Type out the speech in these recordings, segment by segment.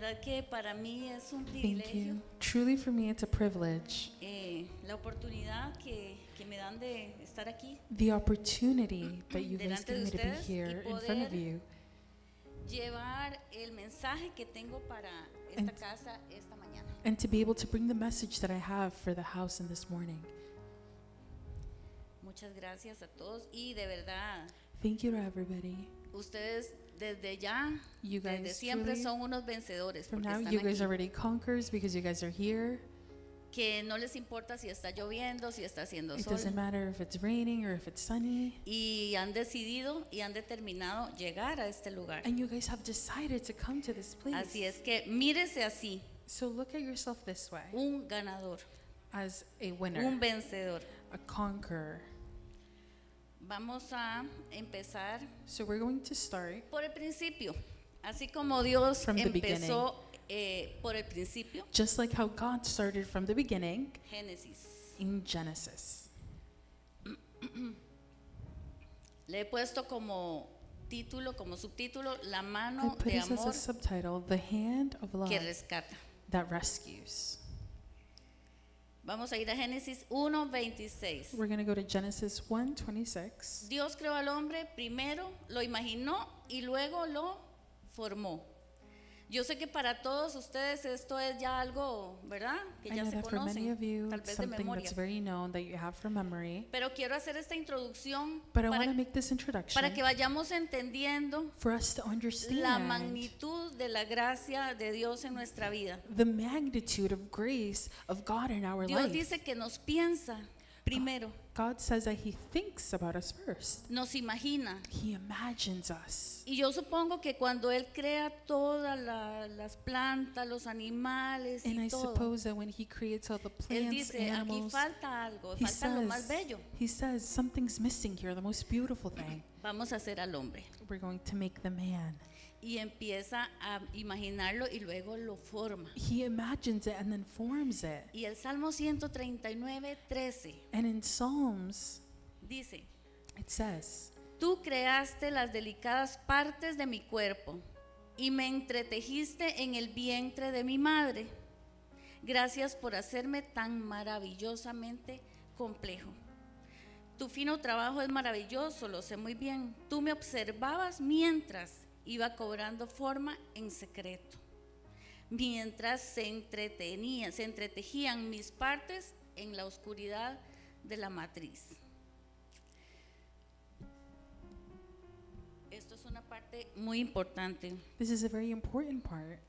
verdad que para mí es un Thank privilegio you. Truly, for me, it's a privilege. la oportunidad que me dan de estar aquí, The opportunity that you guys delante de give me to be ustedes y here in front of poder you llevar el mensaje que tengo para esta And- casa esta mañana. and to be able to bring the message that I have for the house in this morning. Muchas gracias a todos y de verdad, Thank you to everybody. ustedes desde ya, You desde guys siempre truly, son unos vencedores from porque now, están you guys aquí. already conquerors because you guys are here. Que no les importa si está lloviendo, si está haciendo It sol. doesn't matter if it's raining or if it's sunny. Y han decidido y han determinado llegar a este lugar. And you guys have decided to come to this place. Así es que mírese así, So look at yourself this way, un ganador, as a un winner, vencedor. a conqueror. Vamos a empezar So we're going to start por el principio, así como Dios From the empezó por el principio, just like how God started from the beginning Génesis. in Genesis. Le he puesto como título, como subtítulo, la I mano put de this as a amor subtitle, The Hand of Love que rescata. That Rescues. Vamos a ir a Génesis 1:26. We're going to go to Genesis 1:26. Dios creó al hombre, primero lo imaginó y luego lo formó. Yo sé que para todos ustedes esto es ya algo, ¿verdad? Que I ya know se that for many conocen, of you, tal it's vez de something memoria. that's very known that you have from memory. Pero quiero hacer esta introducción But I para, want to make this introduction para que vayamos entendiendo for us to understand la magnitud de la gracia de Dios en nuestra vida. the magnitude of grace of God in our Dios life. dice que nos piensa primero, God says that He thinks about us first. nos imagina. He imagines us. Y yo supongo que cuando Él crea todas las plantas, los animales And y I todo, suppose that when He creates all the Él plants, dice, aquí animals, falta algo, He falta lo más bello. says something's missing here, the most beautiful thing. Vamos a hacer al hombre. We're going to make the man. Y empieza a imaginarlo y luego lo forma. He imagines it and then forms it. Y el Salmo 139:13 And in Psalms, dice, it says, tú creaste las delicadas partes de mi cuerpo y me entretejiste en el vientre de mi madre. Gracias por hacerme tan maravillosamente complejo. Tu fino trabajo es maravilloso, lo sé muy bien. Tú me observabas mientras iba cobrando forma en secreto. Mientras se entretejían mis partes en la oscuridad de la matriz. Esto es una parte muy importante, this is a very important part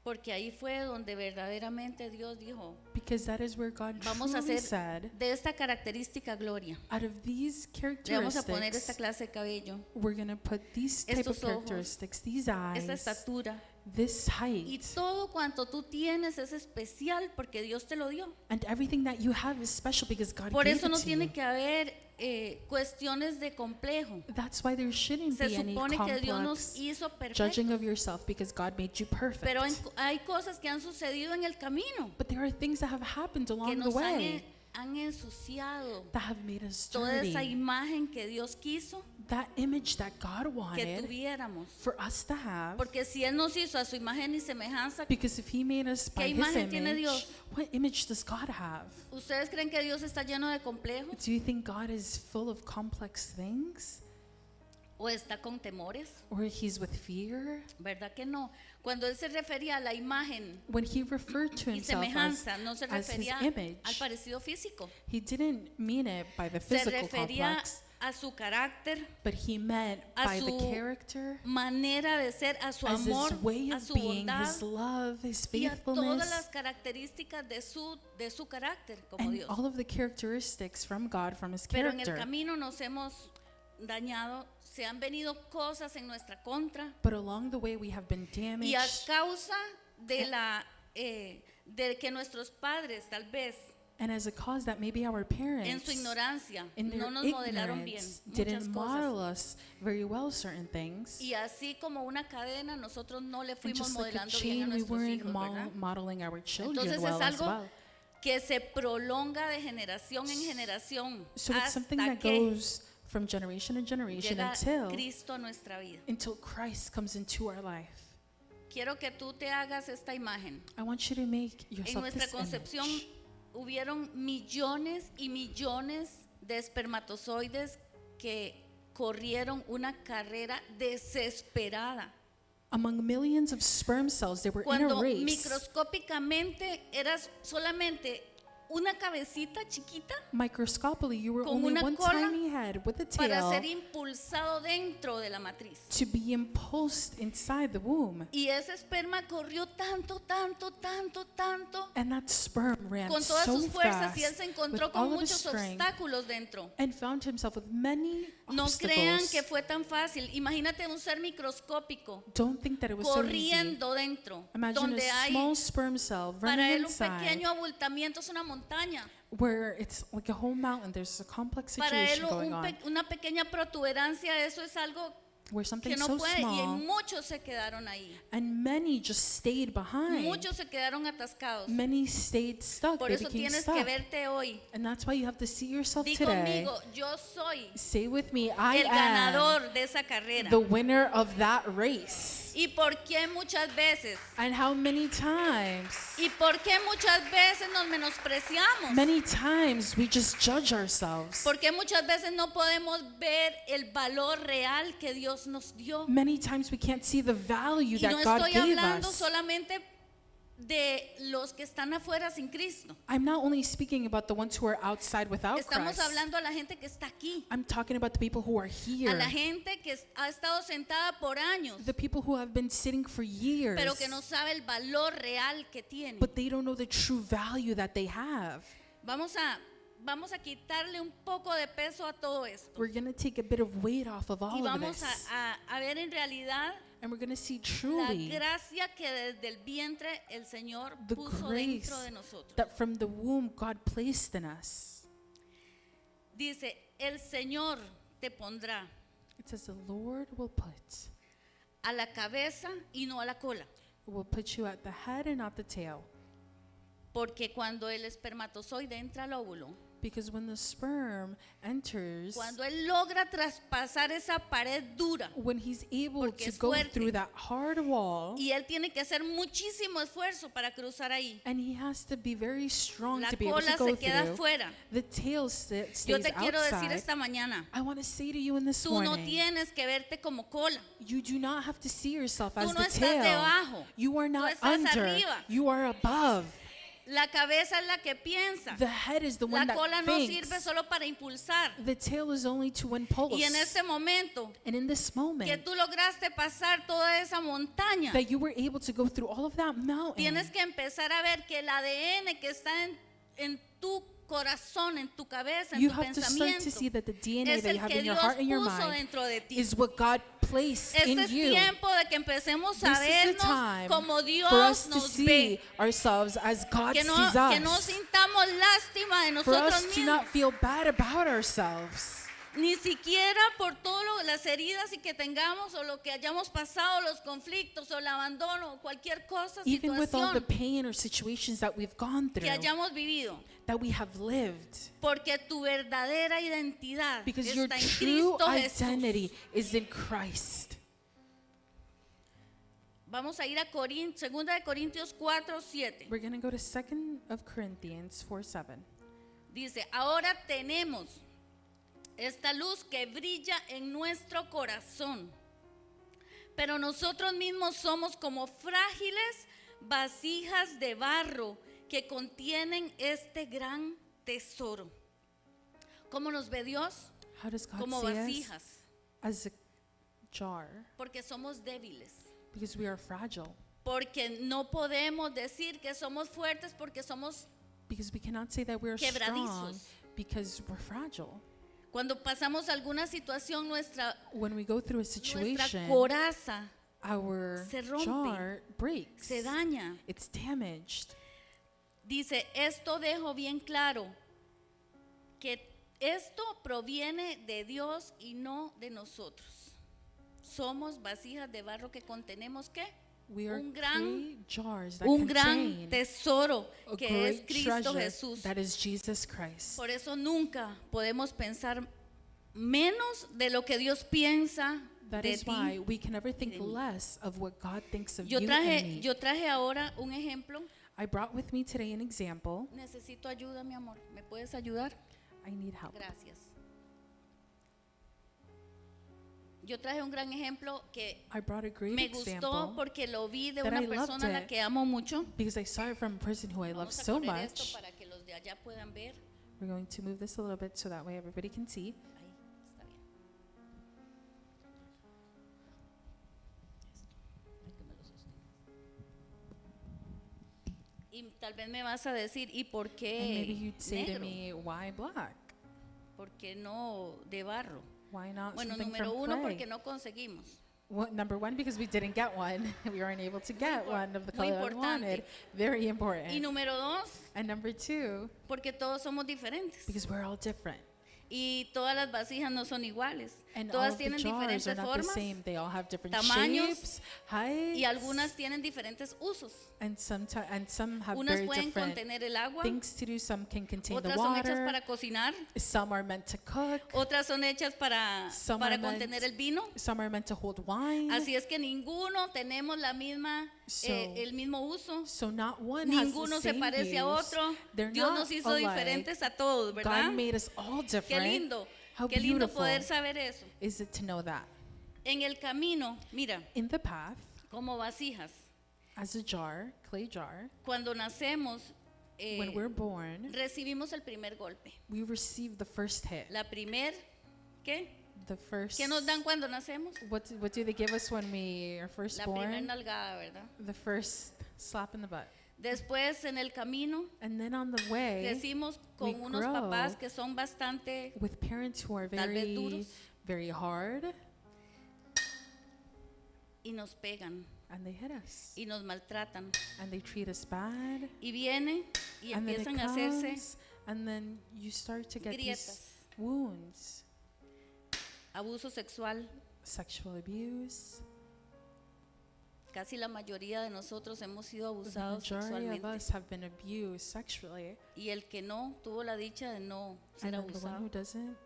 porque ahí fue donde verdaderamente Dios dijo, because that is where God vamos a truly hacer said, de esta característica gloria. out of these Le vamos a poner esta characteristics, clase de cabello, we're going to put these type estos of ojos, characteristics, these eyes, esta estatura. this Y height, todo cuanto tú tienes es especial porque Dios te lo dio. and everything that you have is special because God Por gave eso it no to tiene you. que haber cuestiones de complejo. That's why there shouldn't Se be any supone que Dios nos complex hizo judging perfectos, of yourself because God made you perfect. pero hay cosas que han sucedido en el camino But there are things that have happened que along the nos way han ensuciado that have made us toda esa dirty. imagen que Dios quiso That image that God que wanted tuviéramos. for us to have. Porque si Él nos hizo a su imagen y semejanza, Because if He made us by ¿qué His imagen tiene image, Dios? what image does God have? ¿ustedes creen que Dios está lleno de complejos Do you think God is full of complex things? o está con temores? Or He's with fear? ¿Verdad que no? Cuando Él se refería a la imagen When He referred to y Himself semejanza, no se as His refería al image, parecido físico, He didn't mean it by the se physical refería complex, a su carácter, but He meant a by the su character, manera de ser, a su as amor, His way a of su being, bondad His love, His y a todas las faithfulness, características de su carácter como and Dios. all of the characteristics from God, from His Pero en el character. camino nos hemos dañado, se han venido cosas en nuestra contra But along the way we have been y a damaged, causa de de que nuestros padres tal vez and as a cause that maybe our en parents su ignorancia in their no nos modelaron bien ignorance muchas didn't model cosas. us very well certain things. Y así como una cadena, nosotros no le And fuimos just like a modelando bien a chain, we nuestros weren't hijos, ¿verdad? modeling our children Entonces well es as algo well. que se prolonga de generación en generación So it's something hasta that que goes from generation to generation llega until Cristo a nuestra vida. Christ comes into our life. quiero que tú te hagas esta imagen. I want you to make En yourself nuestra this concepción image. hubieron millones y millones de espermatozoides que corrieron una carrera desesperada. Among millions of sperm cells, they were in a Cuando race. microscópicamente eras solamente una cabecita chiquita Microscopically, you were con only una one cola tiny head with a para tail ser impulsado dentro de la matriz. to be impulsed inside the womb. Y ese esperma corrió tanto, tanto, tanto, tanto And that sperm ran con todas so sus fuerzas fast y él se with encontró all con of his muchos strength obstáculos dentro. and found himself with many No crean obstacles. que fue tan fácil. Imagínate un ser microscópico Don't think that it was so easy. corriendo dentro, Imagine donde a hay small sperm cell para running él un inside pequeño abultamiento es una montaña. where it's like a whole mountain. There's a complex Para él situation going on una pequeña protuberancia, eso es algo where que something no so puede, y small muchos se quedaron ahí. and many just stayed behind. Muchos se quedaron atascados. Many stayed stuck. Por They eso became tienes stuck. que verte hoy. And that's why you have to see yourself Di today. conmigo, yo soy Say with me, I el am ganador de esa carrera. the winner of that race. ¿Y por qué muchas veces? And how many times? ¿Y por qué muchas veces nos menospreciamos? Many times we just judge ourselves. ¿Por qué muchas veces no podemos ver el valor real que Dios nos dio? Many times we can't see the value Y no that God estoy gave hablando us. solamente de los que están afuera sin Cristo. I'm not only speaking about the ones who are outside without Estamos Christ. hablando a la gente que está aquí, I'm talking about the people who are a here. la gente que ha estado sentada por años, The people who have been sitting for years. pero que no sabe el valor real que tiene. But they don't know the true value that they have. Vamos a quitarle un poco de peso a todo esto. We're going to take a bit of weight off of Y all of vamos this. a ver en realidad And we're going to see la truly gracia que desde el vientre el Señor the puso grace dentro de nosotros. that from the womb God placed in us. Dice, el Señor te pondrá It says the Lord will put a la cabeza y no a la cola. will put you at the head and not the tail. Porque cuando el espermatozoide entra al óvulo, Because when the sperm enters, cuando él logra traspasar esa pared dura, when he's able Porque to es go fuerte. through that hard wall, y él tiene que hacer muchísimo esfuerzo para cruzar ahí, and he has to be very strong la to be able cola to go se queda through, afuera. the tail stays Yo te quiero decir outside. esta mañana, I want to say to you in this tú no morning, tienes que verte como cola. you do not have to see yourself Tú as no the estás tail. debajo. You are not estás under. arriba. You are above. La cabeza es la que piensa. The head is the one La that cola no thinks. sirve solo para impulsar. The tail is only to impulse. Y en este momento And in this que moment tú lograste pasar toda esa montaña, that you were able to go through all of that mountain, tienes que empezar a ver que el ADN que está en tu corazón, en tu cabeza, en you tu have to start to see pensamiento, that the DNA es that el you have que in your Dios heart and your puso mind dentro de ti. is what God placed Este in es you. tiempo de que empecemos a This is the vernos time como for Dios us to nos see ve. ourselves as God Que sees no us. sintamos lástima de For nosotros us to mismos. not feel bad about ourselves. Ni siquiera por todas las heridas y que tengamos o lo que hayamos pasado, los conflictos o el abandono o cualquier cosa, Even with all the situación pain or situations that we've gone through, que hayamos vivido. that we have lived. Porque tu verdadera identidad Because your está en true Cristo Jesús. identity is in Christ. Vamos a ir a 2 de Corintios 4:7. We're going to go to 2 of Corinthians 4:7. Dice, ahora tenemos esta luz que brilla en nuestro corazón, pero nosotros mismos somos como frágiles vasijas de barro que contienen este gran tesoro. ¿Cómo nos ve Dios? How does God Como see us? vasijas, As a jar, porque somos débiles. because we are fragile. Porque no podemos decir que somos fuertes porque somos, Because we cannot say that we're strong Quebradizos. because we're fragile. cuando pasamos alguna situación, nuestra When we go through a situation, coraza our se rompe, jar breaks. se daña. It's damaged. Dice, esto dejo bien claro, que esto proviene de Dios y no de nosotros. Somos vasijas de barro que contenemos, ¿qué? We are Un gran- clay jars that Un gran contain tesoro a que es great Cristo treasure Jesús. that is Jesus Christ. Por eso nunca podemos pensar menos de lo que Dios piensa That de is ti. why we can never think de mí. less of what God thinks of Yo you and me. traje ahora un ejemplo. I brought with me today an example. Necesito ayuda, mi amor. ¿Me puedes ayudar? I need help. Gracias. Yo traje un gran ejemplo que I brought a great me gustó example porque lo vi de that una I loved persona a la it. que amo mucho. because I saw it from a person who I love Vamos a so correr esto much. para que los de allá puedan ver. We're going to move this a little bit so that way everybody can see. Ahí, está bien. Esto, ay, que me lo sostenga. Y tal vez me vas a decir, ¿y por And maybe qué you'd say to negro? me, why black? ¿Por qué no de barro? Why not Bueno, something número from uno, clay? porque no conseguimos. Number one, because we didn't get one. We weren't able to get one of the muy color we wanted. Very Y important. número dos, And number two, porque todos somos diferentes. because we're all different. Y todas las vasijas no son iguales. And all Todas of the tienen jars are diferentes not the formas same. They all have different tamaños, shapes, heights, y algunas tienen diferentes usos. and some have Unas very pueden different contener el agua, things to do. Some can contain the otras son hechas water. para cocinar, Some are meant to cook. otras son hechas para Some are meant- contener el vino. Some are meant to hold wine. Así es que ninguno tenemos la misma, So- el mismo uso. So not one has Ninguno the se same parece a use. otro. They're Dios not nos hizo alike. diferentes a todos, ¿verdad? God made us all Qué different. lindo. How Qué lindo beautiful poder saber eso. is it to know that? En el camino, mira, In the path, como vasijas, as a jar, clay jar, cuando nacemos, when we're born, recibimos el primer golpe. we receive the first hit. La primer, ¿qué? The first. ¿Qué nos dan cuando nacemos? What do they give us when we are first La primer born? nalgada, ¿verdad? The first slap in the butt. Después, en el camino, And then on the way, crecimos con we unos grow papás que son bastante, with parents who are tal vez duros, very hard, y nos pegan, and they hit us, y nos maltratan. and they treat us bad, Y viene y and then it empiezan a hacerse comes, and then you start to get these grietas, wounds, abuso sexual. sexual abuse. Casi la mayoría de nosotros hemos sido The abusados majority of sexualmente. us have been abused sexually, Y el que no tuvo la dicha de no ser and then the one abusado. who doesn't,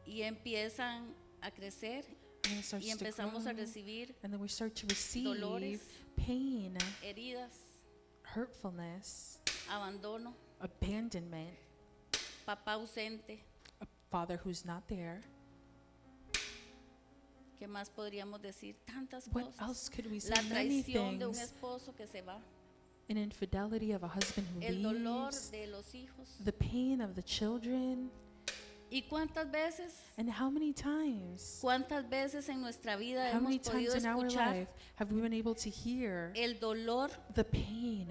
Y empiezan a crecer and it starts y to empezamos a grow, recibir and then we start to receive dolores, pain, heridas, hurtfulness, abandono, abandonment, papá ausente. a father who's not there. ¿Qué más podríamos decir? Tantas What cosas. else could we say? La Many traición de un things. esposo que se va. An infidelity of a husband who El dolor leaves, de los hijos. the pain of the children, ¿Y cuántas veces? and how many times? ¿Cuántas veces en nuestra vida How hemos many times podido in our escuchar life have we been able to hear el dolor the pain,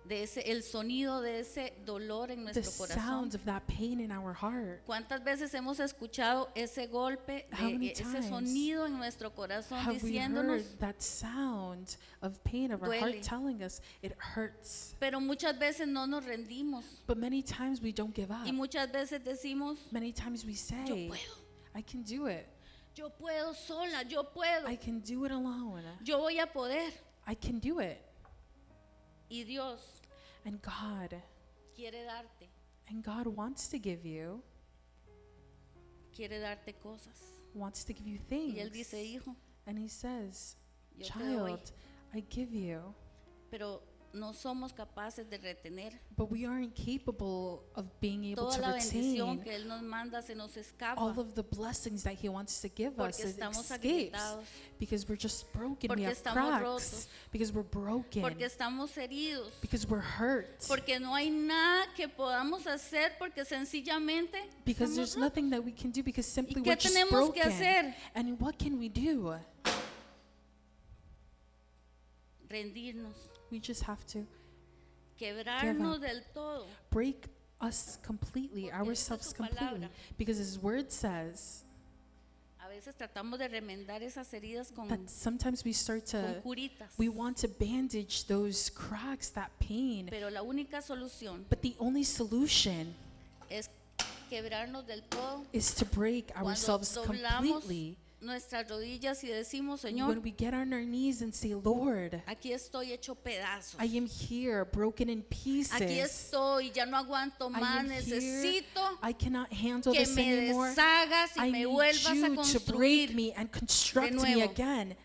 de ese, el sonido de ese dolor en the nuestro corazón? sounds of that pain in our heart? ¿Cuántas veces hemos escuchado ese golpe, How many ese times sonido en nuestro corazón Have we diciéndonos? heard that sound of pain of our Duele. heart telling us it hurts? Pero muchas veces no nos rendimos But many times we don't give up. y muchas veces decimos, Many times we yo say, puedo, I can do it. yo puedo sola, yo puedo, I can do it alone. yo voy a poder. I can do it. Y Dios And quiere darte, wants to give you, quiere darte cosas. wants to give you Y Él things. dice, hijo, And he says, yo te doy, child, I give you. pero no somos capaces de retener. But we aren't capable of being able Toda to la bendición retain que Él nos manda se nos escapa all of the blessings that he wants to give us. porque It estamos escapes agrietados, because we're just broken. Porque We have estamos cracks. rotos. Because we're broken. porque estamos heridos, Because we're hurt. porque no hay nada que podamos hacer porque sencillamente Because estamos there's rotos. nothing that we can do because simply qué we're just tenemos que broken. hacer? And what can we do? Rendirnos, We just have to quebrarnos del todo. break us completely, Porque ourselves esa es su completely. palabra. Because his word says A veces tratamos de remendar esas heridas con that sometimes we start to, curitas, we want to bandage those cracks, that pain. pero la única solución But the only solution es quebrarnos del todo is to break cuando ourselves doblamos completely nuestras rodillas y decimos, when Señor, we get on our knees and say, Lord, aquí estoy hecho pedazos. I am here, broken in Aquí pieces. estoy, ya no aguanto I más, am here. necesito I cannot handle que this me anymore. deshagas y I me need vuelvas a you to break construir. me and construct me nuevo. again.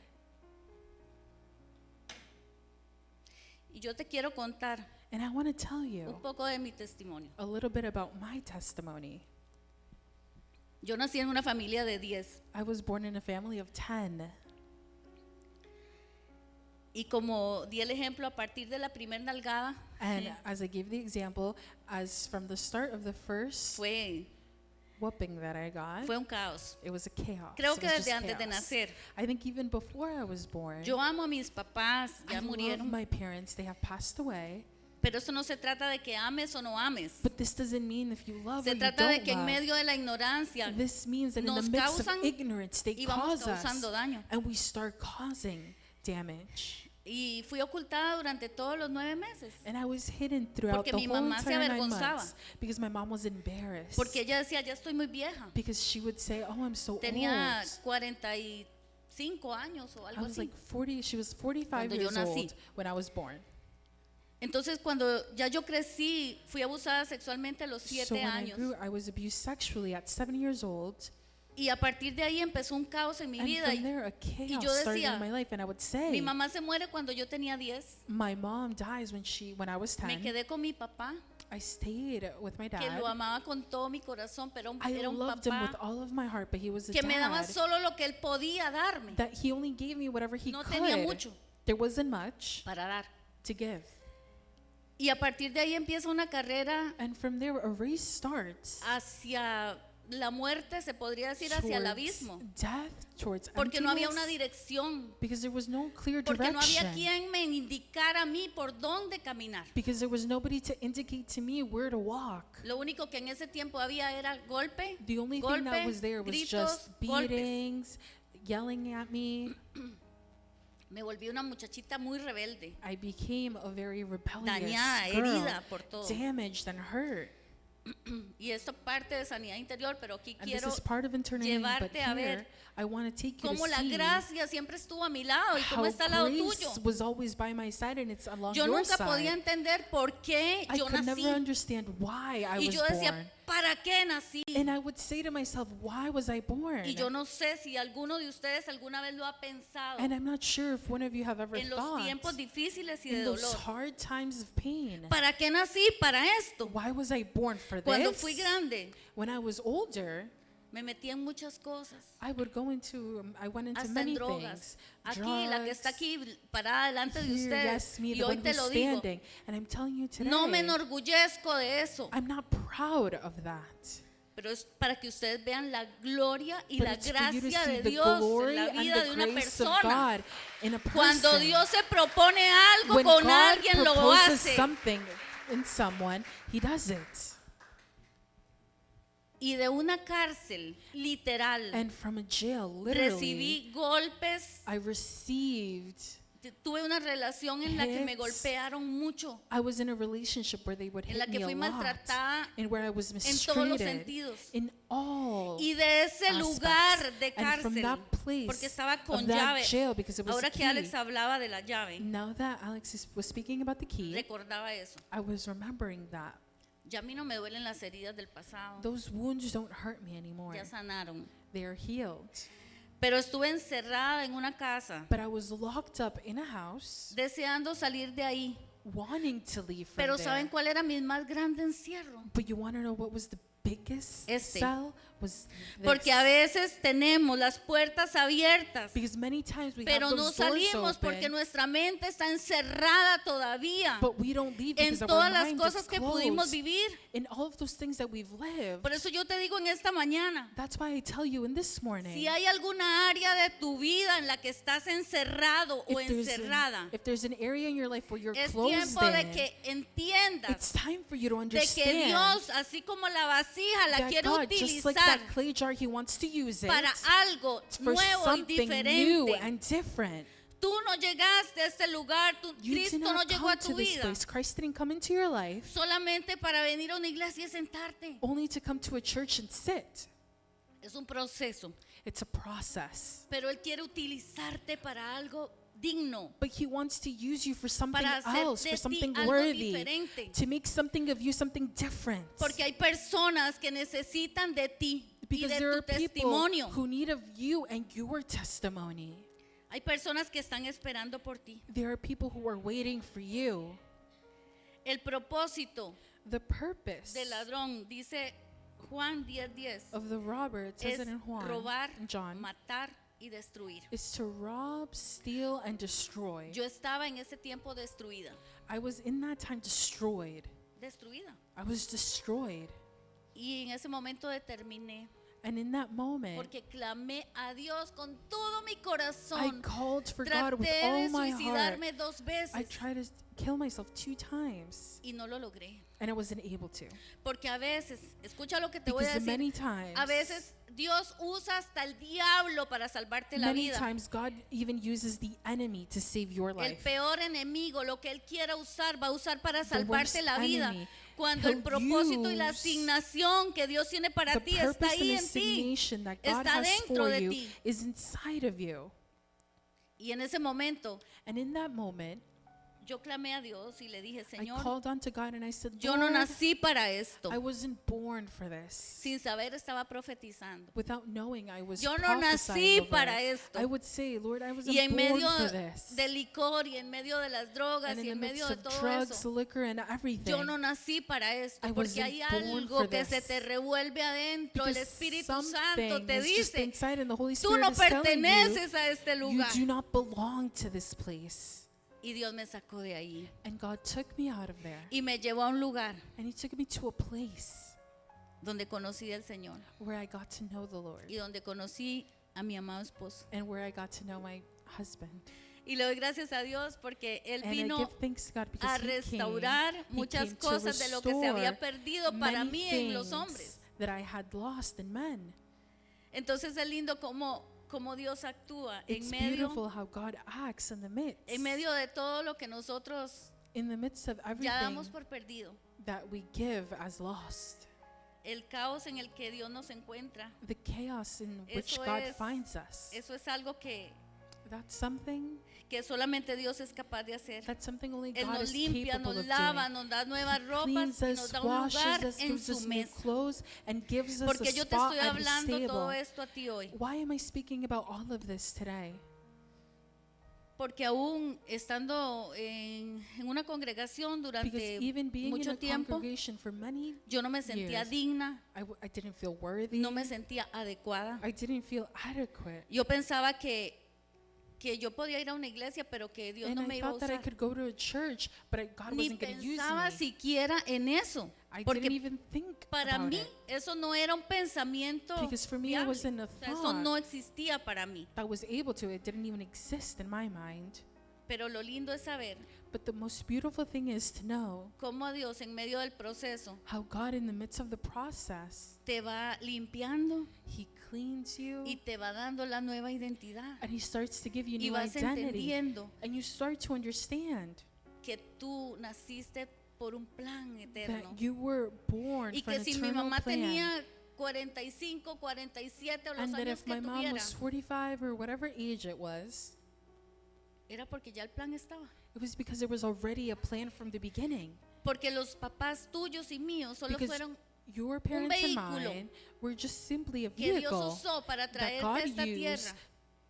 Y yo te quiero contar And I want to tell un you poco de mi testimonio. a little bit about my testimony. Yo nací en una familia de 10 I was born in a family of 10. y como di el ejemplo a partir de la primera nalgada, And as I gave the example, as from the start of the first fue whooping that I got, un caos. it was a chaos. Creo It que was desde just antes de chaos. nacer. I think even before I was born, Yo amo a mis papás, I ya love murieron, my parents. They have passed away. pero eso no se trata de que ames o no ames. But this doesn't mean if you love Se or you trata de don't que en love. medio de la ignorancia This means that in the nos midst of causan ignorance, they y vamos cause us, causando daño. and we start causing damage. Y fui ocultada durante todos los 9 meses. And I was hidden throughout Porque the mi whole mamá se entire 9 avergonzaba. months because my mom was embarrassed. Porque ella decía, ya estoy muy vieja. Because she would say, "Oh, I'm so Tenía old." 45 años o I algo was así. like 40. She was 45 Cuando yo years nací. old when I was born. Entonces cuando ya yo crecí, fui abusada sexualmente a los So 7 when I años. grew, I was abused sexually at 7 years old. Y a partir de ahí empezó un caos en mi And vida. from Y there, a chaos yo started decía, in my life. And I would say, mi mamá se muere cuando yo tenía 10. my mom dies when I was Me 10. quedé con mi papá, I stayed with my que dad. lo amaba con todo mi corazón, pero I era un loved him with papá all of my heart, but he was a que me daba dad solo lo que él podía darme. that he only gave me whatever he No could. tenía mucho There wasn't much para dar. to give. Y a partir de ahí empieza una carrera And from there, a race starts hacia la muerte, se podría decir, hacia el towards abismo. death, towards Porque no había una emptiness, dirección. because there was no clear Porque no había direction. quien me indicara a mí por dónde caminar. Because there was nobody to indicate to me where to walk. Lo único que en ese tiempo había era golpe, The only thing that was there was gritos, just golpes. beatings, yelling at me. Me volví una muchachita muy rebelde, I became a very rebellious dañada, girl, herida por todo. damaged and hurt. Y esto parte de sanidad interior, pero aquí And this quiero is part of internal healing, but llevarte a ver here I want to take you cómo to la see gracia siempre estuvo a mi lado y cómo how está al lado grace tuyo. was always by my side and it's along Yo your nunca side. podía entender por qué I yo could nací. never understand why I Y was yo decía, born. ¿para qué nací? And I would say to myself, why was I born? Y yo no sé si alguno de ustedes alguna vez lo ha pensado And I'm not sure if one of you have ever en los thought tiempos difíciles y de in those dolor. hard times of pain. ¿Para qué nací? Para esto. Why was I born for Cuando this? fui grande, When I was older, me metí en muchas cosas. I went into Hasta many en drogas. things. Aquí, la que está Drugs, aquí parada delante de here, ustedes. yes, me, Y the hoy one te who's lo digo. standing. And I'm telling you today, No me enorgullezco de eso. I'm not proud of that. Pero es para que ustedes vean la gloria y But la it's for you to gracia see de the Dios en glory la and vida de the una grace of persona. God in a Cuando person. Dios se propone algo When con God alguien, lo proposes hace. something in someone, He does it. Y de una cárcel, literal, And from a jail, literally, recibí golpes. I received. Tuve una relación en la que me hits. golpearon mucho, I was in a relationship where they would en hit la que me a fui lot, maltratada and where I was en todos los mistreated sentidos. in all Y de ese aspects. lugar de And from cárcel, that place, porque estaba of con that llave. jail, because it was Ahora a que key. Alex hablaba de la llave, Now that was speaking about the key, recordaba eso. I was remembering that. Ya a mí no me duelen las heridas del pasado, Those wounds don't hurt me anymore. ya sanaron. They are healed. Pero estuve encerrada en una casa, But I was locked up in a house, deseando salir de ahí. wanting to leave from Pero there. ¿saben cuál era mi más grande encierro? But you want to know what was the biggest Este. cell? Was Porque a this. veces tenemos las puertas abiertas, Because many times we pero have no those doors salimos porque open, nuestra mente está encerrada todavía but we don't leave en because our todas las mind cosas is que pudimos closed vivir. in all of those things that we've lived. Por eso yo te digo en esta mañana, That's why I tell you in this morning, si hay alguna área de tu vida en la que estás encerrado o encerrada, if there's an area in your life where you're es closed tiempo de in, que entiendas it's time for you to de que understand Dios, así como la vasija la that quiere God, just like utilizar that clay jar, He wants to use it para algo for nuevo y something new diferente. and different. Tú no llegaste a este lugar, You Cristo did no not llegó come a to tu this vida place. Christ didn't come into your life solamente para venir a una iglesia y sentarte. only to come to a church and sit. Es un proceso. It's a process. Pero Él quiere utilizarte para algo digno, But he wants to use you for something para hacer else, de for ti something algo worthy, diferente. to make something of you something different. Porque hay personas que necesitan de ti y Because de there tu are people testimonio. who need of you and your testimony. Hay personas que están esperando por ti. There are people who are waiting for you. El propósito The purpose del ladrón, dice Juan 10:10, of the robber, it says es it in Juan, robar, in John, matar y destruir. is to rob, steal, and destroy. Yo estaba en ese tiempo destruida, I was in that time destroyed. destruida. I was destroyed. Y en ese momento determiné, And in that moment, porque clamé a Dios con todo mi I corazón. called for God with Traté all de my heart. suicidarme 2 I veces tried to kill myself 2 times, y no lo logré. and I wasn't able to. Porque a veces, escucha lo que te voy a Because decir, many times, a veces Dios usa hasta el diablo para salvarte la many vida. times God even uses the enemy to save your El life. peor enemigo, lo que Él quiera usar, va a usar para The salvarte worst la vida. enemy, Cuando el he'll propósito y la use asignación que Dios tiene para The ti está purpose ahí and en ti. assignation that God Está has dentro for de you ti. is inside of you. Y en ese momento And in that moment, yo clamé a Dios y le dije, I Señor, called unto God and I said, yo no Lord, nací para esto. I wasn't born for this. Sin saber estaba profetizando. Without knowing, I was Yo no prophesying nací over para it. esto. I would say, Lord, I wasn't Y en born medio for this. del licor y en medio de las drogas And y in en the medio midst de of todo drugs, eso, liquor, and everything, yo no nací para esto, I porque wasn't hay born algo for que this. se te revuelve adentro. El because Espíritu Santo something te is just dice, inside, and the Holy tú Spirit no is telling you, perteneces a este you lugar. do not belong to this place. Y Dios me sacó de ahí And God took me out of there, y me llevó a un lugar and He took me to a place donde conocí al Señor where I got to know the Lord, y donde conocí a mi amado esposo. and where I got to know my husband. Y le doy gracias a Dios porque Él And I vino give thanks to God a because restaurar He muchas came to cosas de lo que se había restore perdido para many mí en los things hombres. that I had lost in men. Entonces es lindo como Dios actúa It's beautiful how God acts in the midst, en medio de todo lo que nosotros in the midst of ya everything damos por perdido. that we give as lost. El caos en el que Dios nos encuentra, The chaos in which Eso God es- finds us. eso es algo que That's something solamente Dios es capaz de hacer. only Él God nos is limpia, capable nos of lava, doing. nos da nuevas He ropas cleans y us, nos da un washes lugar us, en gives us su new mesa. clothes, and gives us a Porque yo te spot estoy at His hablando todo table. esto a ti hoy. Why am I speaking about all of this today? Porque aún estando en una congregación Because durante even being in mucho a tiempo, congregation for many, yo no me sentía years, digna, I didn't feel worthy. no me sentía adecuada. I didn't feel adequate. Yo pensaba que yo podía ir a una iglesia, pero que Dios And no me I iba a thought that I usar. could go to a church, but God Ni wasn't going to use pensaba me. siquiera en eso. I didn't Porque even think para about mí it. eso no era un pensamiento Because for me, it viable. wasn't a O sea, eso thought no existía para mí. that was able to. It didn't even exist in my mind. Pero lo lindo es saber But the most beautiful thing is to know cómo Dios en medio del proceso how God, in the midst of the process, te va limpiando He cleans you y te va dando la nueva identidad. and He starts to give you Y new vas identity. entendiendo And you start to understand que tú naciste por un plan eterno. that you were born Y for que an si mi eternal mamá plan. tenía 45, 47 o los And that años if que my mom tuviera, was 45 or whatever age it was, era porque ya el plan estaba. it was because there was already a plan from the beginning. Porque los papás tuyos y míos solo Because fueron your parents and vehículo mine were just simply a que Dios vehicle usó para that traerte God a esta used tierra.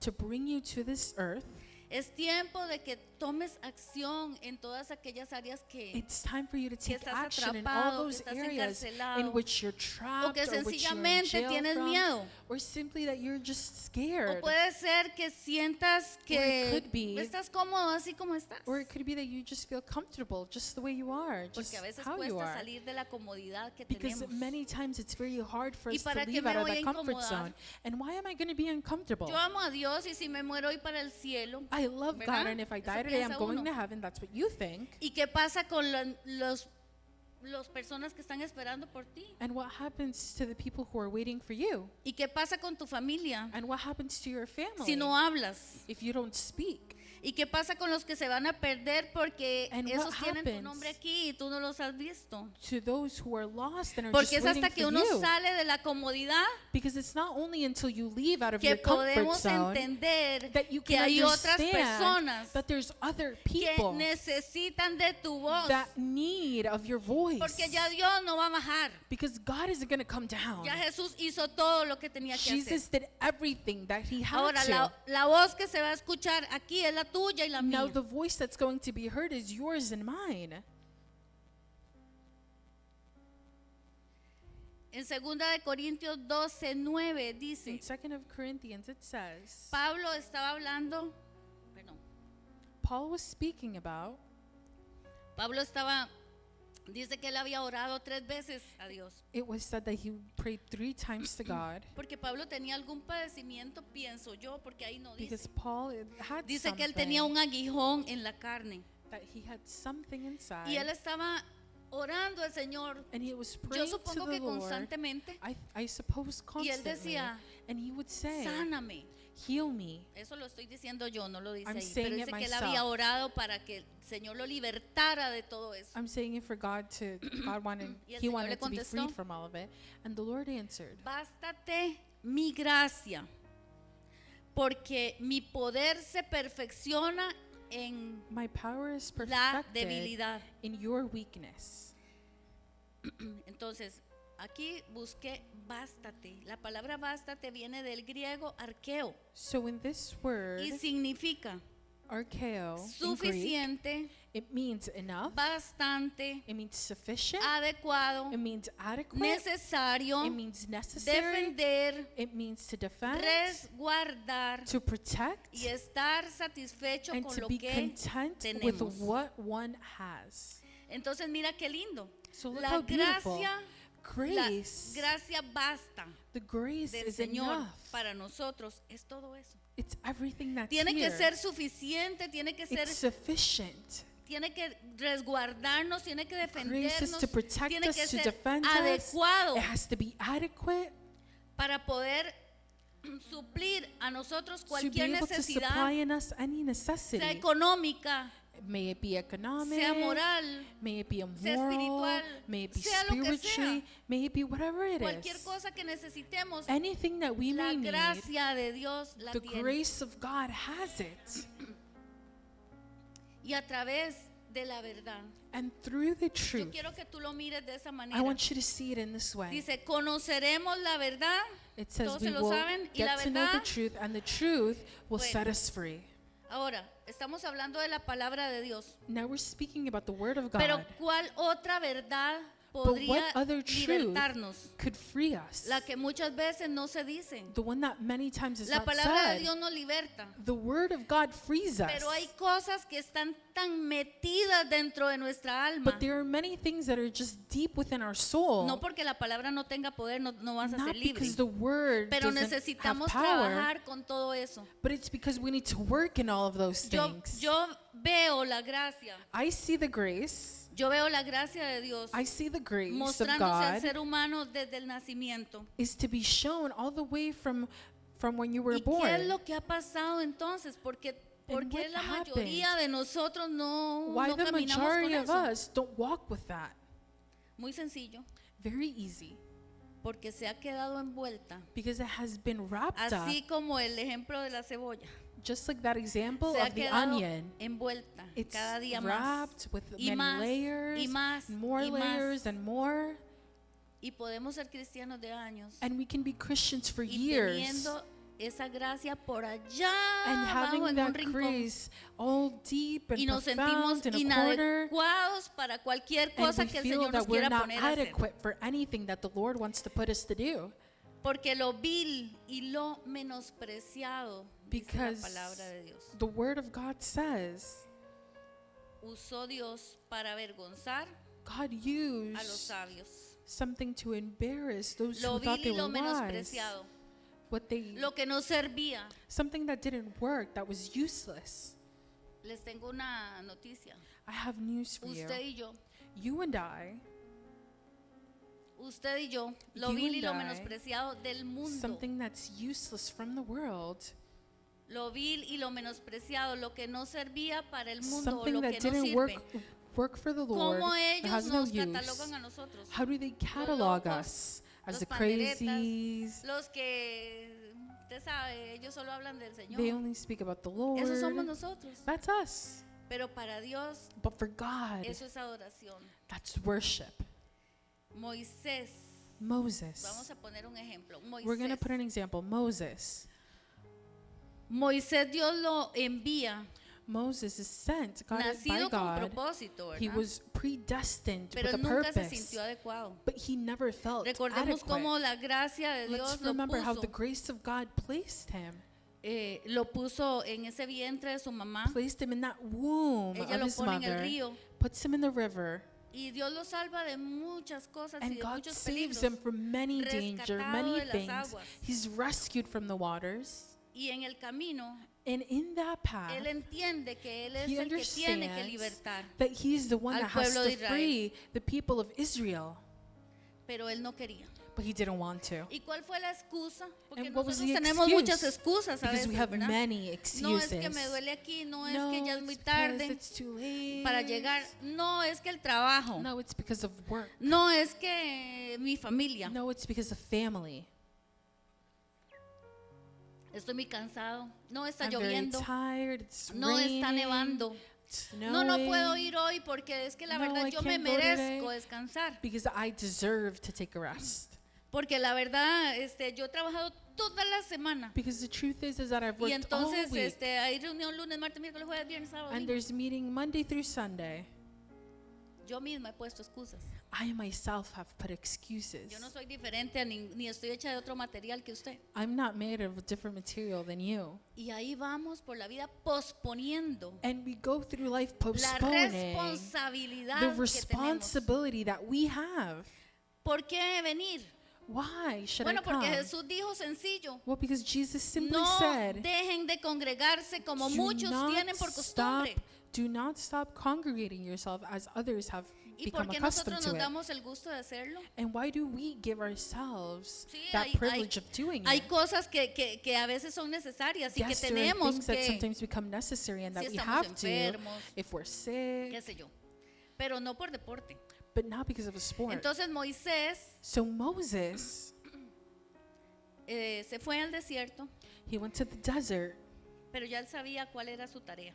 to bring you to this earth. Es tiempo de que tomes acción en todas aquellas áreas que It's time for you to que take estás action in atrapado, all que those estás areas encarcelado, in which you're o trapped que or which you're in sencillamente jail tienes from, miedo. or simply that you're just O scared. puede ser que sientas Or que it could be- estás cómodo así como estás. Or it could be that you just feel comfortable just the way you are, just Porque a veces how you cuesta are. salir de la comodidad que Because tenemos. many times it's very hard for ¿Y us to para qué leave me out of voy a that comfort incomodar? zone. And why am I going to be uncomfortable? Yo amo a Dios y si me muero hoy para el cielo. I love God, ¿Verdad? and if I Eso die today, I'm piensa going uno. to heaven. That's what you think. ¿Y qué pasa con los las personas que están esperando por ti? And what happens to the people who are waiting for you? ¿Y qué pasa con tu familia And what happens to your family si no hablas? if you don't speak? ¿Y qué pasa con los que se van a perder porque And esos what tienen tu happens nombre aquí y tú no los has visto? To those who are lost and are Porque just es waiting hasta que for uno you. sale de la comodidad Because it's not only until you leave out of que your comfort podemos zone entender that you que can hay otras understand personas that there's other que people necesitan de tu voz. that need of your voice. Porque ya Dios no va a bajar. Because God isn't going to come down. Ya Jesús hizo todo lo que tenía que hacer. Jesus did everything that he had Ahora, to. la voz que se va a escuchar aquí es la tuya y la Now mía. the voice that's going to be heard is yours and mine. En 2 de Corintios 12:9 In dice, 2nd of Corinthians it says, Pablo estaba hablando, perdón, Paul was speaking about, Pablo dice que él había orado 3 veces a Dios. it was said that he prayed 3 times to God Porque Pablo tenía algún padecimiento, pienso yo, porque ahí no because dice. Paul had Dice que él tenía something, un aguijón en la carne. that he had something inside, Y él estaba orando al Señor, and he was yo praying to supongo the que Lord, constantemente, I suppose y él constantly, decía, and he would say, sáname. heal me. Eso lo estoy diciendo yo, no lo dice I'm ahí. saying Pero it dice que él myself. había orado para que el Señor lo libertara de todo eso. I'm saying it for God to, God wanted, Y el he Señor wanted le to be contestó, freed from all of it. And the Lord answered, Bástate mi gracia, porque mi poder se perfecciona en my power is la perfected debilidad. in your weakness. Entonces, aquí busqué bástate. La palabra bástate viene del griego arqueo So in this word, y significa archeo, in Greek, suficiente, it means enough, bastante, it means sufficient, adecuado, it means adequate, necesario, it means necessary, defender, it means to defend, resguardar to protect, y estar satisfecho and con to lo be que content with tenemos. what one has. Entonces mira qué lindo. So look La how beautiful. gracia, Grace, la gracia basta the grace del is Señor enough. para nosotros. Es todo eso. It's everything that's Tiene que here. ser suficiente, tiene que ser, It's sufficient. tiene que resguardarnos, tiene que Grace is defendernos, to protect tiene us, que to ser defend us. adecuado It has to be adequate para poder suplir a nosotros to be cualquier able to necesidad, supply in us any sea necessity. económica, May it be economic, sea moral, may it be sea immoral, espiritual, may it be sea lo que spiritually, sea. may it be whatever it cualquier is. cosa que necesitemos, Anything that we la may need, gracia de Dios la the tiene. grace of God has it. Y a través de la verdad. And through the Yo truth, quiero que tú lo mires de esa I manera. want you to see it in this way. Dice, conoceremos la verdad. It says Todos we se lo will saben, y la get to know the verdad, truth, and the truth will bueno. set us free. Ahora, estamos hablando de la palabra de Dios. Now we're speaking about the Word of Pero God. ¿cuál otra verdad But podría what other truth libertarnos? could free us? La que muchas veces no se dice. The one that many times is La not palabra de said. Dios nos liberta. The Word of God frees us. Pero hay cosas que están tan metidas dentro de nuestra alma. But there are many things that are just deep within our soul. No porque la palabra no tenga poder, no vas a Not ser libre. because the Word Pero doesn't have necesitamos power, trabajar con todo eso. but it's because we need to work in all of those things. Yo veo la gracia. I see the grace. Yo veo la gracia de Dios I see the grace of mostrándose al God ser humano desde el nacimiento. is to be shown all the way from when you were ¿Y qué es born. lo que ha pasado entonces? Porque And what la mayoría de nosotros no Why the caminamos con majority of eso. us don't walk with that? Muy sencillo, Very easy. porque se ha quedado envuelta, Because it has been wrapped up, así como el ejemplo de la cebolla. just like that example Se ha of the quedado onion. envuelta It's cada día más. wrapped with Y many más, layers, y más, more y más. layers and more. Y podemos ser cristianos de años And we can be Christians for y years. teniendo esa gracia por allá And abajo having en un that rincón. grace all deep and Y nos sentimos profound in a corner. inadecuados para cualquier And cosa we que el feel Señor nos that we're quiera not poner a hacer. adequate for anything that the Lord wants to put us to do. Porque lo vil y lo menospreciado, dice la Because palabra de Dios, the Word of God says usó Dios para avergonzar God a los used sabios. something to embarrass those Lo who thought vil they y lo were wise. menospreciado, What they, lo que no servía. something that didn't work, that was useless. Les tengo una noticia. I have news for you. Usted y yo You and I, usted y yo, lo You vil y and lo I, menospreciado del mundo. something that's useless from the world, Lo vil y lo menospreciado, lo que no servía para el mundo o something lo que that no didn't sirve. work for the Lord, ¿Cómo that ellos has no nos use. catalogan a nosotros? How do they catalog locos, us as los the panderetas, crazies? Los que, usted sabe, ellos solo hablan del They Señor. only speak about the Lord. Eso somos nosotros. That's us. Pero para Dios, But for God, eso es adoración. that's worship. Moisés, Moses. vamos a poner un ejemplo. We're going to Moisés, put an example. Moses. Moisés Dios lo envía, Moses is sent by nacido con God. propósito, He ¿verdad? was predestined Pero with a nunca se purpose. sintió adecuado. But he never felt Recordemos adequate. cómo la gracia de Let's Dios lo remember how the puso, grace of God placed him. lo puso en ese vientre de su mamá. Placed him in that womb Ella of lo his pone en el mother. río. Puts him in the river. Y Dios lo salva de muchas cosas y And de God muchos saves peligros. him from many danger, Rescatado many de las things. aguas. He's rescued from the waters. Y en el camino, And in that path, él entiende que él es he el que tiene que understands libertar. that he's the one al that has pueblo to de Israel. free the people of Israel. Pero él no quería. But he didn't want to. ¿Y cuál fue la excusa? Porque And what was nosotros the tenemos muchas excuse? excusas a Because we veces, have ¿verdad? many No excuses. es que me duele aquí, no es No, que ya es muy it's because tarde it's too late. para llegar. No, es que el trabajo. No, it's because of work. No, es que mi familia. No, it's because of family. Estoy muy cansado. No está I'm very lloviendo. tired. It's No está raining. nevando. It's No, no puedo snowing. ir hoy porque es que la No, verdad I yo me can't go today. merezco descansar. Because I deserve to take a rest. Porque la verdad, yo he trabajado toda la semana. Because the truth is that I've Y worked all entonces week. hay reunión lunes, martes, miércoles, jueves, viernes, sábado. And domingo. there's meeting Monday through Sunday. Yo misma he puesto excusas. I myself have put excuses. Yo no soy diferente ni estoy hecha de otro material que usted. I'm not made of a different material than you. Y ahí vamos por la vida posponiendo And we go through life la postponing responsabilidad the que tenemos. responsibility that we have. ¿Por qué venir? Why should Bueno, I porque come? Jesús dijo sencillo. Well, because Jesus simply No said, dejen de congregarse como "Do muchos not tienen por stop- costumbre. do not stop congregating yourself as others have ¿Y por become qué accustomed nosotros to nos it." damos el gusto de hacerlo? And why do we give ourselves Sí, that privilege of doing hay it? cosas que a veces son necesarias y que Yes, there are tenemos things that que, sometimes become necessary and si that we estamos have to enfermos, if we're qué sick, sé yo, pero no por deporte. but not because of a sport. Entonces Moisés So Moses, se fue al desierto, he went to the desert, pero ya él sabía cuál era su tarea.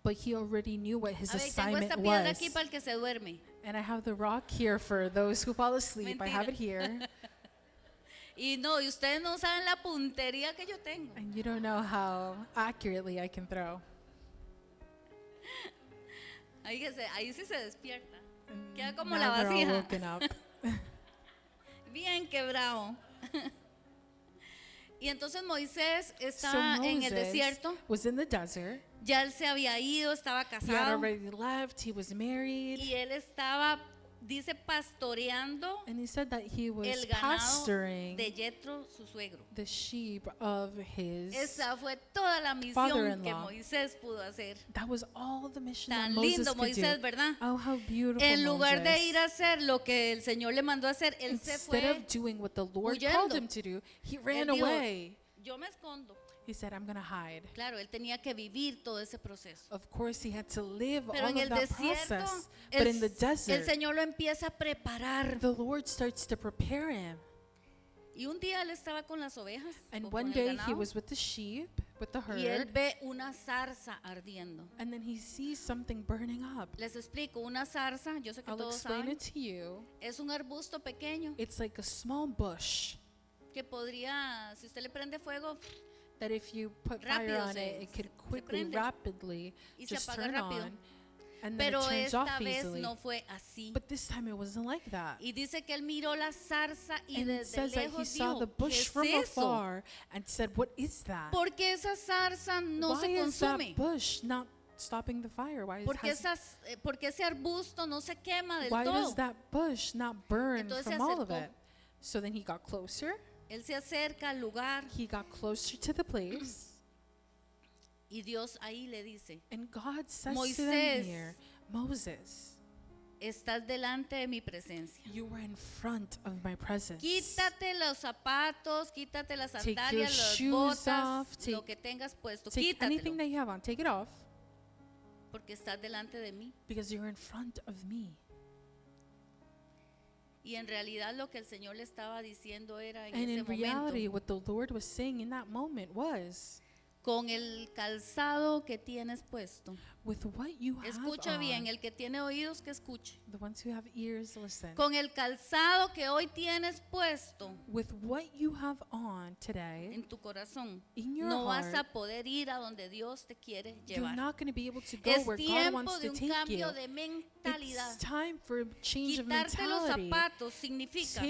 but he already knew what his A ver, tengo assignment esta piedra was. aquí para el que se duerme. And I have the rock here for those who fall asleep. I have it here. Y no, y ustedes no saben la puntería que yo tengo. And you don't know how accurately I can throw. Ahí sí se despierta. And Queda como now la they're all vasija. woken up. Bien quebrado. Y entonces Moisés So está en el Moses desierto. was in the desert. Ya él se había ido, estaba He had casado. already left. He was married. Y él estaba, dice, pastoreando And he said that he was el ganado pastoring de Yetro, su suegro. the sheep of his. Esa fue toda la misión que father-in-law. Moisés pudo hacer. That was all the mission that Tan Moses lindo could Moisés, do. ¿verdad? Oh, how beautiful En lugar de Moses. ir a hacer lo que el Señor le mandó a hacer, él se Instead fue. of doing what the Lord huyendo. called him to do, he ran Él dijo, away. Yo me escondo. He said, I'm going to hide. Claro, él tenía que vivir todo ese proceso. Of course, he had to live Pero all en of el that desierto, process. But in the el desert, Señor lo empieza a preparar. the Lord starts to prepare him. Y un día él estaba con las ovejas, And o one con el day he ganado, was with the sheep, with the y él herd, ve una zarza ardiendo. and then he sees something burning up. Les explico, una zarza, yo sé que I'll todos explain saben, it to you. es un arbusto pequeño It's like a small bush que podría, si usted le prende fuego, that if you put fire Rápido on it, it could quickly, prende. rapidly Y se just apaga turn rápido. on, and then pero it turns esta off vez easily. no fue así. But this time it wasn't like that. Y dice que él miró la zarza y And it desde says that he lejos saw the dijo, ¿qué bush es from eso? afar and said, "What is that? Porque esa zarza no Why se is that consume. bush not stopping the fire? Why, Porque ese arbusto no se quema del why does todo. that bush not burn Entonces se from all of acercó. it?" So then he got closer. Él se acerca al lugar He got closer to the place, y Dios ahí le dice, and God says to them Moisés. here, Moses, estás delante de mi presencia. You were in front of my presence. Quítate los zapatos, quítate las Take your sandalias, las shoes botas, off, lo take- que tengas puesto, Take anything quítatelo, that you have on, take it off, porque estás delante de mí. because you're in front of me. Y en realidad lo que el Señor le estaba diciendo era en And ese in reality, momento, what the Lord was saying in that moment was, con el calzado que tienes puesto. with what you have Escucha bien, on, el que tiene oídos que escuche. the ones who have ears, listen. Con el calzado que hoy tienes puesto With what you have on today, en tu corazón, in your no vas a heart, poder ir a donde Dios te quiere you're llevar. not going to be able to go Es where God tiempo wants de to un take you. cambio de mentalidad. It's time for a change of Quitarte los mentality. zapatos significa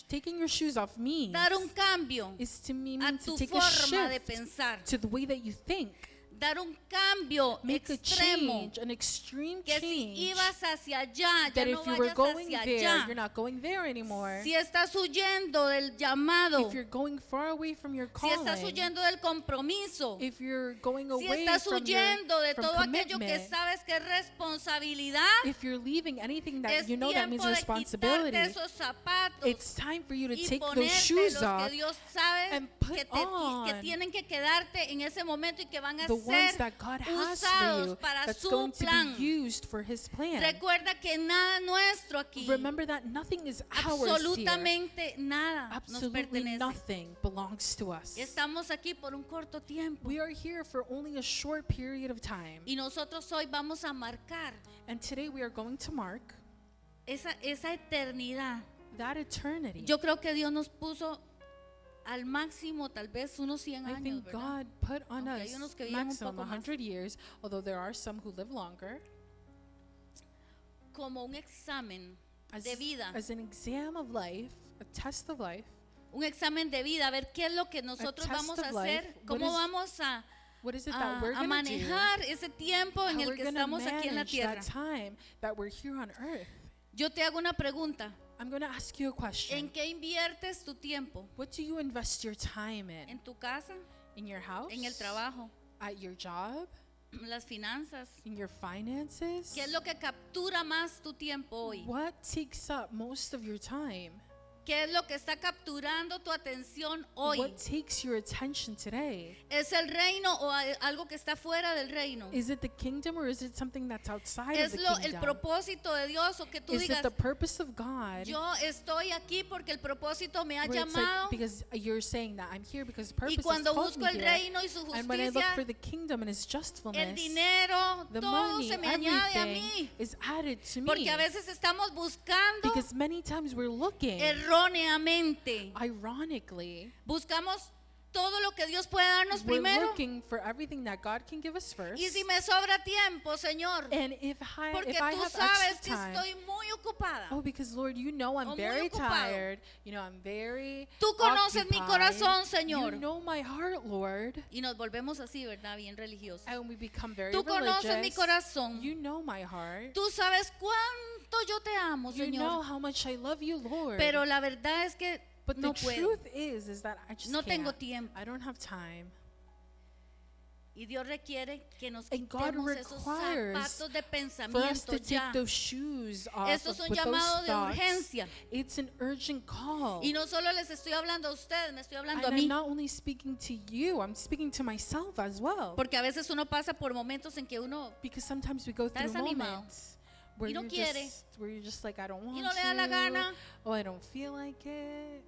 Taking your shoes off means dar un cambio is to me a mean to tu take a forma de shift pensar, to the way that you think. dar un cambio Make a extremo, change, an extreme que si change. ibas hacia allá, ya That no if you were vayas going hacia there, allá. you're not going there anymore. Si estás huyendo del llamado, If you're going far away from your si estás calling, huyendo del compromiso, if you're going si away estás from huyendo de from todo aquello que commitment, sabes que es responsabilidad, if you're leaving anything that es you know that means tiempo de responsibility, quitarte esos zapatos it's time for you to y take those ponerte shoes los off, que Dios sabe and put que on tienen que quedarte en ese momento y que van a the ones ser that God has for usados you, para that's su going to plan. be used for His plan. Recuerda que nada nuestro aquí, Remember that nothing is ours here. absolutamente nada nos Absolutely pertenece. nothing belongs to us. Estamos aquí por un corto tiempo We are here for only a short period of time. y nosotros hoy vamos a marcar And today we are going to mark esa eternidad. that eternity. Yo creo que Dios nos puso al máximo tal vez unos 100 I años, think ¿verdad? God put on Aunque hay us unos que viven un maximum poco más. 100 years, although there are some who live longer, Como un examen as, de vida, as an exam of life, a test of life. un examen de vida, a ver qué es lo que nosotros test vamos a of life. hacer, What cómo is- vamos What is it that we're a going to do? manejar ese tiempo en How el we're que going to estamos aquí en la manage tierra. that time that we're here on earth. Yo te hago una pregunta, I'm going to ask you a question. ¿en qué inviertes tu tiempo? What do you invest your time in? ¿En tu casa? In your house? ¿En el trabajo? At your job? ¿Las finanzas? In your finances? ¿Qué es lo que captura más tu tiempo hoy? What takes up most of your time? ¿Qué es lo que está capturando tu atención hoy? What takes your attention today? ¿Es el reino o algo que está fuera del reino? Is it the kingdom or is it something that's outside of ¿Es the el kingdom? propósito de Dios o que tú Is it digas, the purpose of God? yo estoy aquí porque el propósito me ha Where it's like, llamado? because you're saying that I'm here because Y purpose has cuando called busco me el here. reino y su And when I look justicia, for the kingdom and His el justfulness, dinero, the todo money, se me añade a everything mí. is added to me. Porque a veces estamos buscando Because many times we're looking, erróneamente. ironically, Buscamos todo lo que Dios puede darnos we're primero. looking for everything that God can give us first. Y si me sobra tiempo, Señor, And if porque I tú have sabes extra que time, estoy muy ocupada. oh, because Lord, you know O I'm muy very ocupado. tired. You know I'm very Tú conoces mi occupied. corazón, Señor. You know my heart, Lord. Y nos volvemos así, ¿verdad? Bien religiosos. And we become very Tú conoces mi religious. corazón. You know my heart. Tú sabes cuánto yo te amo, You know Señor. how much I love you, Lord. Pero la verdad es que But no the puedo. truth is that I just No tengo can't. tiempo. I don't have time. Y Dios requiere que nos And God quitemos esos requires zapatos de For us pensamiento to take ya. those shoes off Esto es un with those llamado de thoughts. urgencia. It's an urgent call. Y no solo les estoy hablando a ustedes, me estoy hablando a And mí. I'm not only speaking to you, I'm speaking to myself as well. Porque a veces uno pasa por momentos en que uno Because sometimes we go through desanimado. moments where Y no you're quiere. just like, I don't want no le da la to. gana. Oh, I don't feel like it.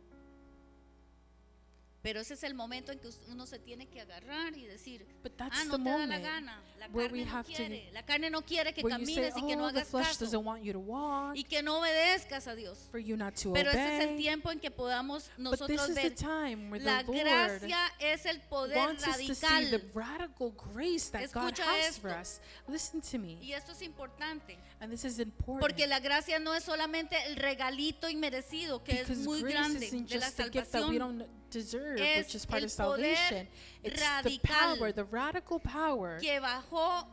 Pero ese es el momento en que uno se tiene que agarrar y decir, But that's no the te da la moment gana, la where we carne no have to- quiere, la carne no quiere que where you say, camines y que no oh, the hagas flesh caso doesn't want you to walk, y que no obedezcas a Dios. for you not to Pero ese es el obey. tiempo en que podamos But this nosotros is the ver time where la the Lord gracia es el poder wants us to see the radical. radical grace that God Escucha has for esto. us. Listen to me. Y esto es importante, And this is important. porque la gracia no es solamente el regalito inmerecido, que es Because muy grace grande isn't de la just a gift that we salvación. don't deserve, Es which is part el of salvation. poder It's the radical power, the radical power Que bajó,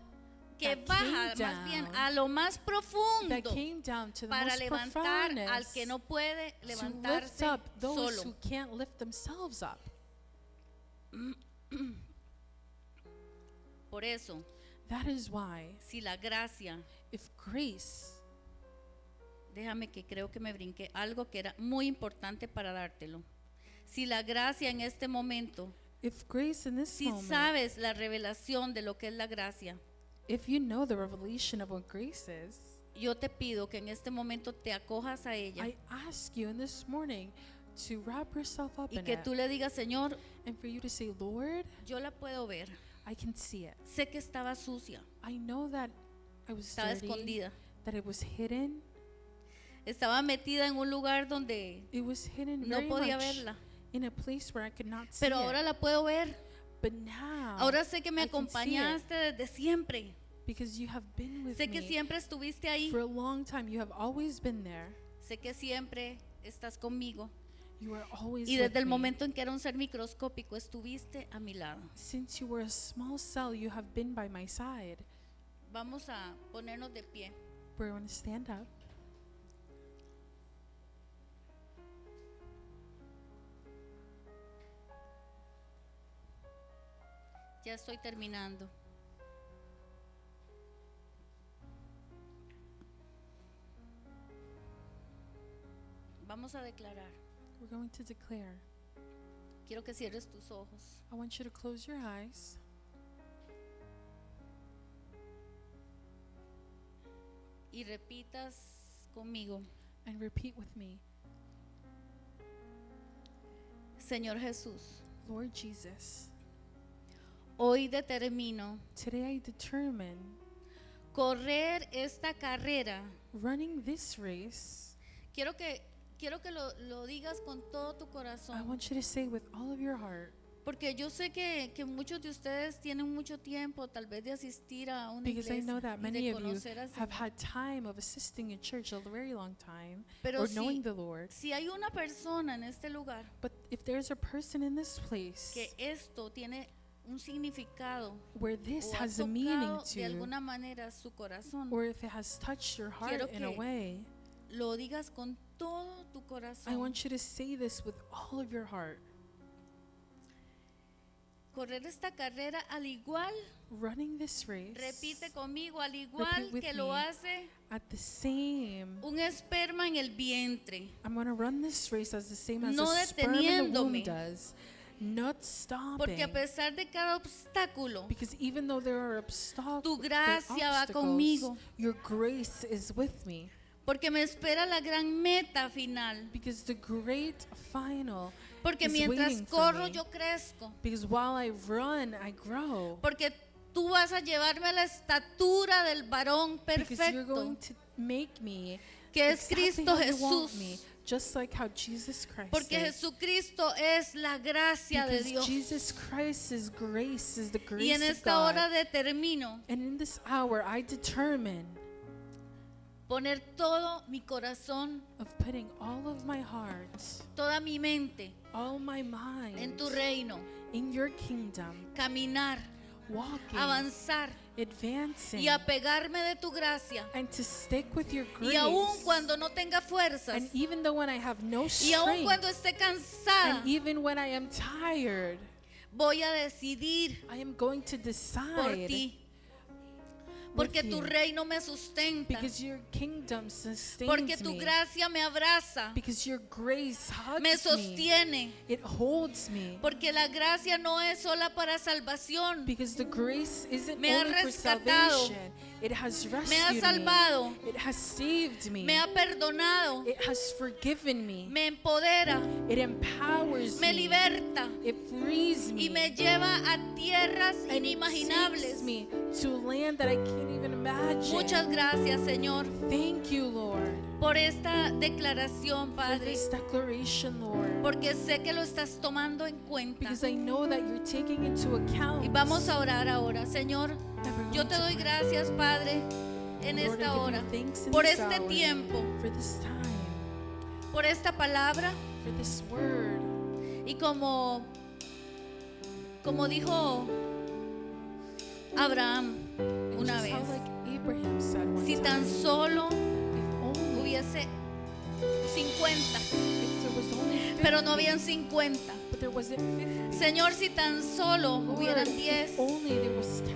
que that baja came más bien down, a lo más that profundo came down to the para most levantar al profoundness que no puede to lift levantarse up those solo. who can't lift themselves up. Por eso, That is why, si la gracia if grace déjame que creo que me brinqué algo que era muy importante para dártelo. Si la gracia en este momento, If grace in this si moment, sabes la revelación de lo que es la gracia, if you know the revelation of what grace is, yo te pido que en este momento te acojas a ella I ask you in this morning to wrap yourself up y in que it tú le digas, Señor, and for you to say, Lord, yo la puedo ver. I can see it. Sé que estaba sucia, I know that I was estaba dirty, escondida, that it was hidden. estaba metida en un lugar donde It was hidden no very podía much verla, in a place where I could not see pero ahora it. la puedo ver. But now, Ahora sé que me I can see it acompañaste desde siempre. because you have been with Sé que me siempre estuviste ahí. for a long time. You have always been there. Sé que siempre estás conmigo. You are always Y with desde el me. momento en que era un ser microscópico, estuviste a mi lado. Since you were a small cell, you have been by my side. Vamos a ponernos de pie. We're going to stand up. Ya estoy terminando. Vamos a declarar. We're going to declare. Quiero que cierres tus ojos. I want you to close your eyes Y repitas conmigo. and repeat with me. Señor Jesús, Lord Jesus, hoy determino today I determine correr esta carrera. running this race. Quiero que lo digas con todo tu I corazón. want you to say with all of your heart, Porque yo sé que muchos de ustedes tienen mucho tiempo tal vez de asistir a una because I iglesia know that y many de of you conocer al have Señor. had time of assisting in church a very long time Pero or knowing the si, Lord. si hay una persona en este lugar But if there's a person in this place que esto tiene un significado where this o ha has a meaning tocado de to, alguna manera su corazón, or if it has touched your heart Quiero in a que way, lo digas con todo tu I corazón. want you to say this with all of your heart. Correr esta carrera al igual, Running this race repite conmigo, al igual with que lo me. hace at the same, un esperma en el vientre. I'm going to run this race as the same as No a sperm in the womb deteniéndome. does, not Porque a stopping. pesar de cada obstáculo, Because even though there are obstacles, tu gracia va conmigo. your grace is with me. Porque me espera la gran meta final. Because the great final Porque is mientras waiting for corro me. yo crezco. Because while I run, I grow. Porque tú vas a llevarme a la estatura del varón Because you're perfecto, going to make me que es exactly Cristo how you want Jesús. me, just like how Jesus Christ Porque is. Jesucristo es la gracia de Because Dios. Jesus Christ's grace is the Y grace en of esta God. hora determino And in this hour, I determine poner todo mi corazón, of putting all of my heart, toda mi mente all my mind en tu reino, in your kingdom, caminar, walking, avanzar advancing, y apegarme de tu gracia. and to stick with your Y grace. aun cuando no tenga fuerzas, And even though when I have no y aun strength, cuando esté cansada, and even when I am tired, voy a decidir I am going to por decide ti. Porque with tu you. reino me sustenta. Because your kingdom sustains Porque tu me. gracia me abraza, Because your grace hugs me me. sostiene. It holds me. Porque la gracia no es sola para salvación. Because the grace isn't Me ha only for rescatado. salvation. It has Me ha rescued salvado. me. It has saved me. Me ha perdonado. It has forgiven me. Me empodera. It empowers Me me. liberta. It frees me. Y me lleva a tierras and takes inimaginables. me to a land that I can't even imagine. Muchas gracias, Señor, Thank you, Lord, por esta declaración, for Padre. this declaration, Lord. Porque sé que lo estás tomando en cuenta. Because I know that you're taking into account. Y vamos a orar ahora, Señor. that we're Yo going te to doy pray. gracias, Padre, en Lord, I esta give you hora, thanks in por this este hour, tiempo, for this time, por esta palabra. for this word. Y como dijo Abraham una Just vez, how like Abraham said one si time, tan solo if only, hubiese 50, if there was only 50, pero no habían 50. but there wasn't 50. Señor, si tan solo Lord, hubieran if 10, only there was 10.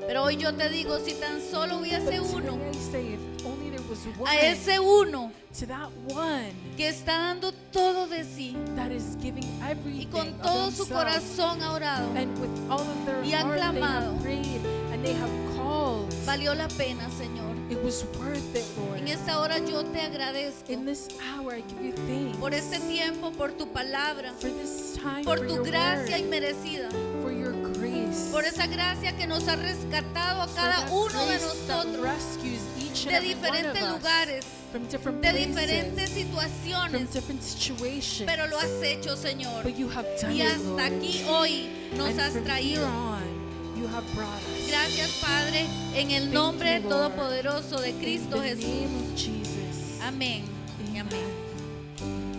pero hoy yo te digo, si tan solo But hubiese today uno, I say, if only there it was one, a ese uno to that one que está dando todo de sí that is giving y everything con of todo su themselves. corazón ha orado. And with all of their Y han heart, they clamado. have prayed and they have called. Valió la pena, Señor. It was worth it, Lord. En esta hora yo te agradezco In this hour, I give you thanks por este tiempo, por tu palabra, for this time, por for tu your gracia word, inmerecida, for your grace, por esa gracia que nos ha rescatado a for cada that uno de grace that nosotros rescues each and de every one of diferentes us lugares, from different de places, diferentes from situaciones, different situations. pero lo has hecho, Señor. But you have done Y it, hasta Lord. aquí hoy nos And has from traído. here on, you have brought us. Gracias, Padre, en el Thank nombre you, Lord. todopoderoso de In Cristo the Jesús. name of Jesus. Amén y amén. Amen.